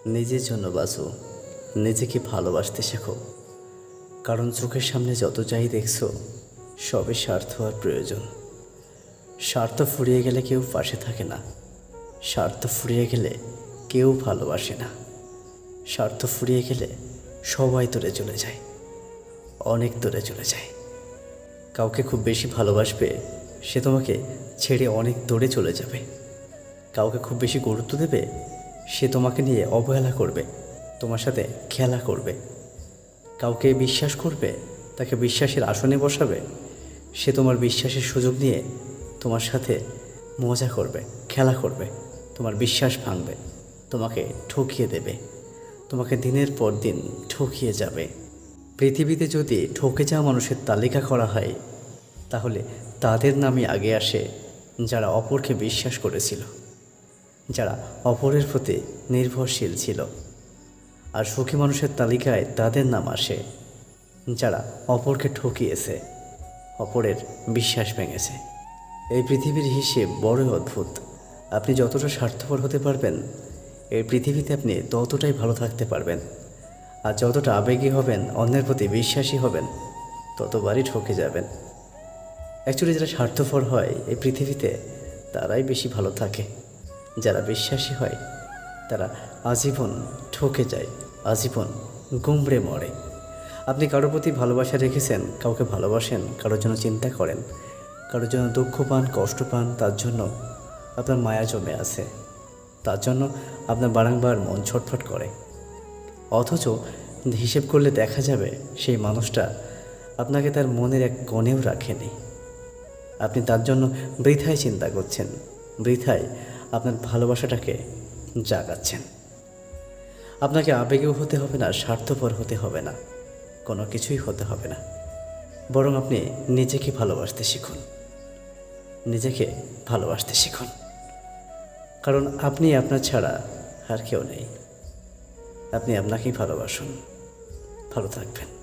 নিজের জন্য বাঁচো, নিজেকে ভালোবাসতে শেখো। কারণ চোখের সামনে যত যাই দেখছো সবে স্বার্থ আর প্রয়োজন। স্বার্থ ফুরিয়ে গেলে কেউ পাশে থাকে না, স্বার্থ ফুরিয়ে গেলে কেউ ভালোবাসে না। স্বার্থ ফুরিয়ে গেলে সবাই দূরে চলে যায়, অনেক দূরে চলে যায়। কাউকে খুব বেশি ভালোবাসবে, সে তোমাকে ছেড়ে অনেক দূরে চলে যাবে। কাউকে খুব বেশি গুরুত্ব দেবে, সে তোমাকে নিয়ে অবহেলা করবে, তোমার সাথে খেলা করবে। কাউকে বিশ্বাস করবে, তাকে বিশ্বাসের আসনে বসাবে, সে তোমার বিশ্বাসের সুযোগ নিয়ে তোমার সাথে মজা করবে, খেলা করবে, তোমার বিশ্বাস ভাঙবে, তোমাকে ঠকিয়ে দেবে, তোমাকে দিনের পর দিন ঠকিয়ে যাবে। পৃথিবীতে যদি ঠকে যাওয়া মানুষের তালিকা করা হয়, তাহলে তাদের নামই আগে আসে যারা অপরকে বিশ্বাস করেছিল, যারা অপরের প্রতি নির্ভরশীল ছিল। আর সুখী মানুষের তালিকায় তাদের নাম আসে যারা অপরকে ঠকিয়েছে, অপরের বিশ্বাস ভেঙেছে। এই পৃথিবীর হিসেব বড়ই অদ্ভুত। আপনি যতটা স্বার্থপর হতে পারবেন, এই পৃথিবীতে আপনি ততটাই ভালো থাকতে পারবেন। আর যতটা আবেগী হবেন, অন্যের প্রতি বিশ্বাসী হবেন, ততবারই ঠকে যাবেন। অ্যাকচুয়ালি যারা স্বার্থপর হয় এই পৃথিবীতে, তারাই বেশি ভালো থাকে। যারা বিশ্বাসী হয় তারা আজীবন ঠকে যায়, আজীবন গুমড়ে মরে। আপনি কারোর প্রতি ভালোবাসা রেখেছেন, কাউকে ভালোবাসেন, কারোর জন্য চিন্তা করেন, কারোর জন্য দুঃখ পান, কষ্ট পান, তার জন্য আপনার মায়া জমে আছে, তার জন্য আপনার বারংবার মন ছটফট করে। অথচ হিসেব করলে দেখা যাবে সেই মানুষটা আপনাকে তার মনের এক কোণেও রাখেনি। আপনি তার জন্য বৃথায় চিন্তা করছেন, বৃথায় আপনার ভালোবাসাটাকে জাগাচ্ছেন। আপনাকে আবেগেও হতে হবে না, স্বার্থপর হতে হবে না, কোনো কিছুই হতে হবে না। বরং আপনি নিজেকে ভালোবাসতে শিখুন, নিজেকে ভালোবাসতে শিখুন। কারণ আপনি আপনার ছাড়া আর কেউ নেই। আপনি আপনাকেই ভালোবাসুন। ভালো থাকবেন।